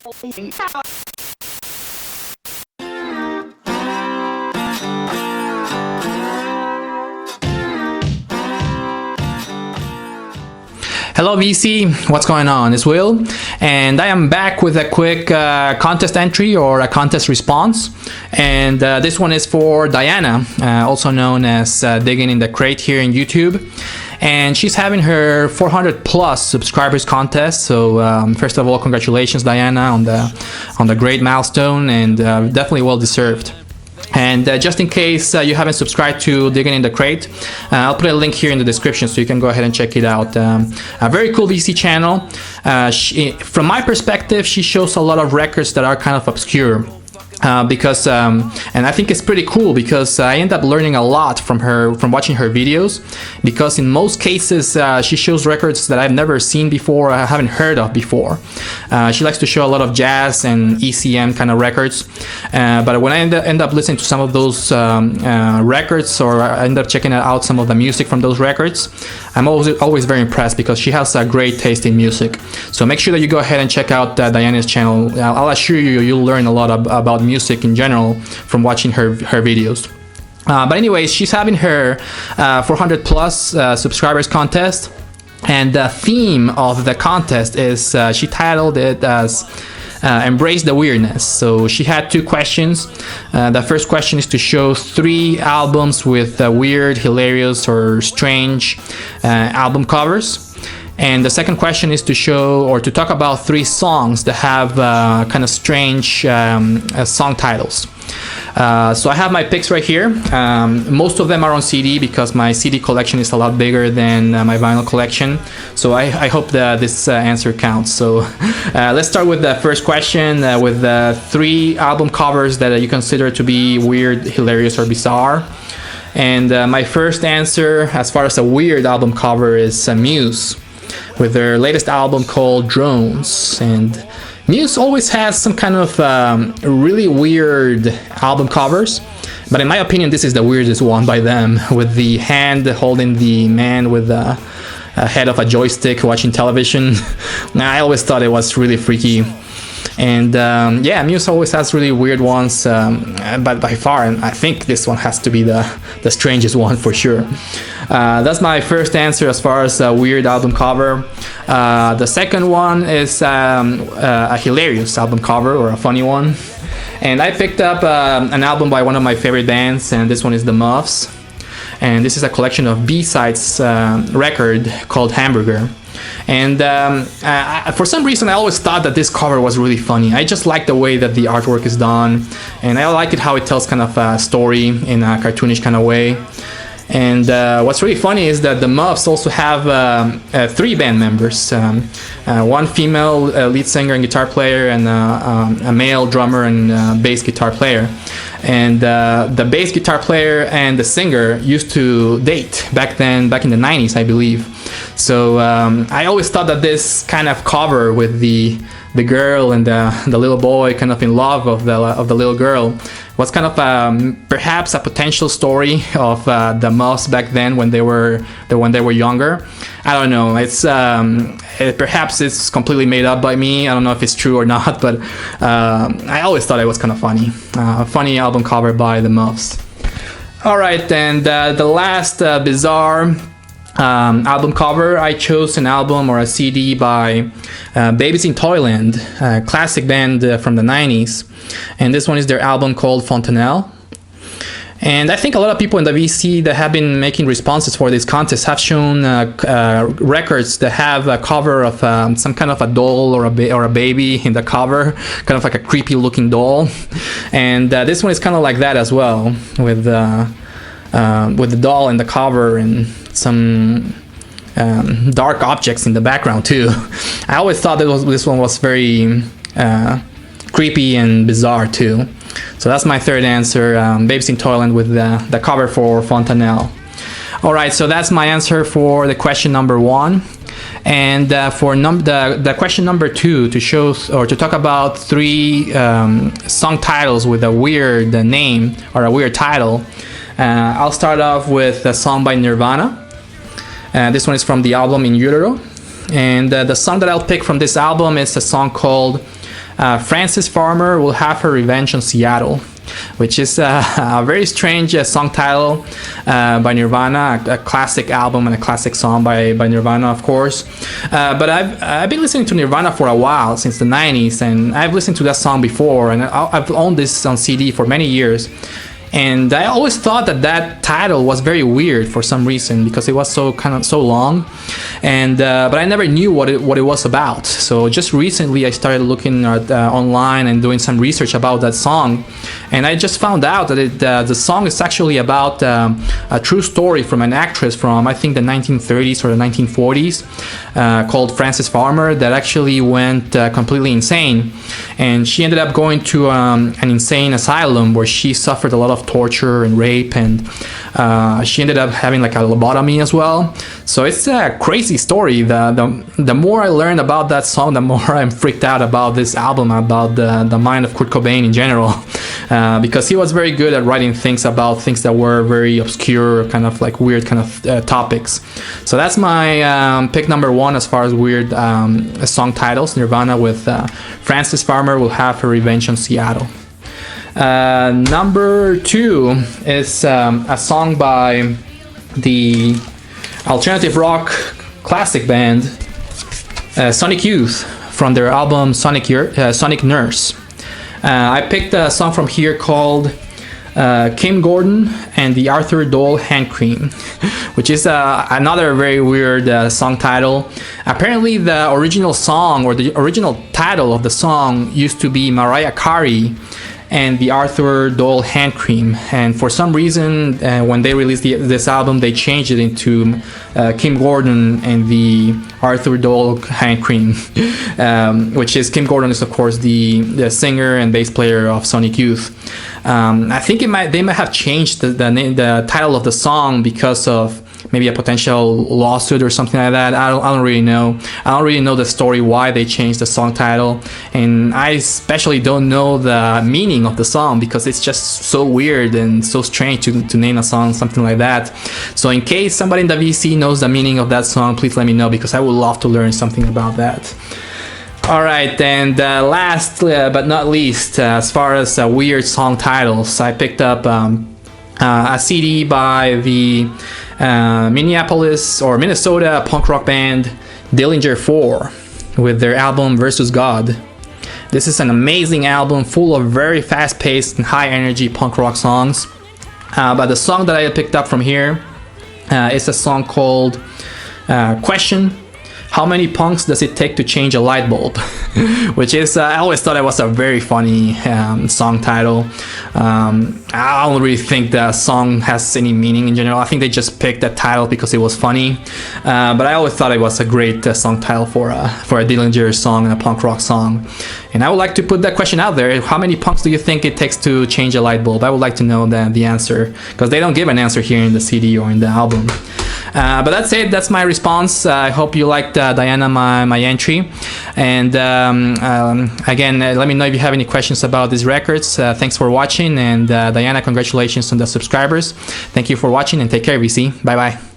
Hello VC, what's going on? It's Will, and I am back with a quick contest entry or a contest response. And this one is for Diana, also known as Diggininthecr8 here in YouTube. And she's having her 400 plus subscribers contest. So first of all, congratulations Diana on the great milestone, and definitely well deserved. And just in case you haven't subscribed to Diggininthecr8, I'll put a link here in the description so you can go ahead and check it out. A very cool VC channel. From my perspective, she shows a lot of records that are kind of obscure. And I think it's pretty cool because I end up learning a lot from watching her videos, because in most cases she shows records that I've never seen before, I haven't heard of before. She likes to show a lot of jazz and ECM kind of records, but when I end up listening to some of those records, or I end up checking out some of the music from those records, I'm always very impressed because she has a great taste in music. So make sure that you go ahead and check out Diana's channel. I'll assure you, you'll learn a lot about music in general from watching her videos. But anyways, she's having her 400 plus subscribers contest, and the theme of the contest is she titled it as Embrace the Weirdness. So she had two questions. The first question is to show 3 albums with weird, hilarious, or strange album covers. And the second question is to show or to talk about 3 songs that have kind of strange song titles. So I have my picks right here. Most of them are on CD because my CD collection is a lot bigger than my vinyl collection. So I hope that this answer counts. So let's start with the first question with 3 album covers that you consider to be weird, hilarious, or bizarre. And my first answer as far as a weird album cover is Muse, with their latest album called Drones. And Muse always has some kind of really weird album covers, but in my opinion this is the weirdest one by them, with the hand holding the man with the head of a joystick watching television. I always thought it was really freaky. And yeah, Muse always has really weird ones, but by far, and I think this one has to be the strangest one for sure. That's my first answer as far as a weird album cover. The second one is a hilarious album cover, or a funny one. And I picked up an album by one of my favorite bands, and this one is the MUFFS. And this is a collection of B-sides record called HAMBURGER. And for some reason I always thought that this cover was really funny. I just like the way that the artwork is done, and I like it how it tells kind of a story in a cartoonish kind of way. And what's really funny is that the MUFFS also have 3 band members, one female lead singer and guitar player, and a male drummer and bass guitar player. And the bass guitar player and the singer used to date back in the 90s, I believe. So I always thought that this kind of cover with the girl and the little boy kind of in love of the little girl was kind of perhaps a potential story of the MUFFS back then when they were younger. I don't know. It's perhaps it's completely made up by me. I don't know if it's true or not, but I always thought it was kind of funny. Funny album cover by the MUFFS. All right, and the last bizarre album cover, I chose an album or a CD by Babies in Toyland, a classic band from the 90s, and this one is their album called Fontanelle. And I think a lot of people in the VC that have been making responses for this contest have shown records that have a cover of some kind of a doll or a baby in the cover, kind of like a creepy looking doll. And this one is kind of like that as well, with the doll in the cover and some dark objects in the background too. I always thought that this one was very creepy and bizarre too. So that's my third answer, Babies in Toyland with the cover for Fontanelle. Alright, so that's my answer for the question number 1. And for the question number 2, to show or to talk about 3 song titles with a weird name or a weird title, I'll start off with a song by Nirvana. This one is from the album In Utero. And the song that I'll pick from this album is a song called Frances Farmer Will Have Her Revenge on Seattle, which is a very strange song title by Nirvana, a classic album and a classic song by Nirvana, of course. But I've been listening to Nirvana for a while, since the 90s, and I've listened to that song before, and I've owned this on CD for many years. And I always thought that title was very weird for some reason, because it was so long, and but I never knew what it was about. So just recently I started looking at online and doing some research about that song, and I just found out that the song is actually about a true story from an actress from, I think, the 1930s or the 1940s, called Frances Farmer, that actually went completely insane, and she ended up going to an insane asylum where she suffered a lot of torture and rape, and she ended up having like a lobotomy as well. So it's a crazy story. The more I learn about that song, the more I'm freaked out about this album, about the mind of Kurt Cobain in general, because he was very good at writing things about things that were very obscure, kind of like weird kind of topics. So that's my pick number 1 as far as weird song titles. Nirvana with Frances Farmer Will Have Her Revenge on Seattle. Number 2 is a song by the alternative rock classic band Sonic Youth from their album Sonic Nurse. I picked a song from here called Kim Gordon and the Arthur Dole Hand Cream, which is another very weird song title. Apparently the original song, or the original title of the song, used to be Mariah Carey and the Arthur Dole Hand Cream, and for some reason when they released this album, they changed it into Kim Gordon and the Arthur Dole Hand Cream, which is, Kim Gordon is of course the singer and bass player of Sonic Youth. I think they might have changed the title of the song because of maybe a potential lawsuit or something like that. I don't really know. I don't really know the story why they changed the song title, and I especially don't know the meaning of the song, because it's just so weird and so strange to name a song something like that. So in case somebody in the VC knows the meaning of that song, please let me know, because I would love to learn something about that. Alright, and last but not least, as far as weird song titles, I picked up a CD by the Minneapolis or Minnesota punk rock band Dillinger 4 with their album Versus God. This is an amazing album full of very fast-paced and high-energy punk rock songs. But the song that I picked up from here is a song called Question: How Many Punks Does It Take to Change a Light Bulb? Which is, I always thought it was a very funny song title. I don't really think the song has any meaning in general. I think they just picked that title because it was funny. But I always thought it was a great song title for a Dillinger song and a punk rock song. And I would like to put that question out there. How many punks do you think it takes to change a light bulb? I would like to know the answer, because they don't give an answer here in the CD or in the album. But that's it. That's my response. I hope you liked, Diana, my entry. And again, let me know if you have any questions about these records. Thanks for watching. And Diana, congratulations on the subscribers. Thank you for watching, and take care, VC. Bye-bye.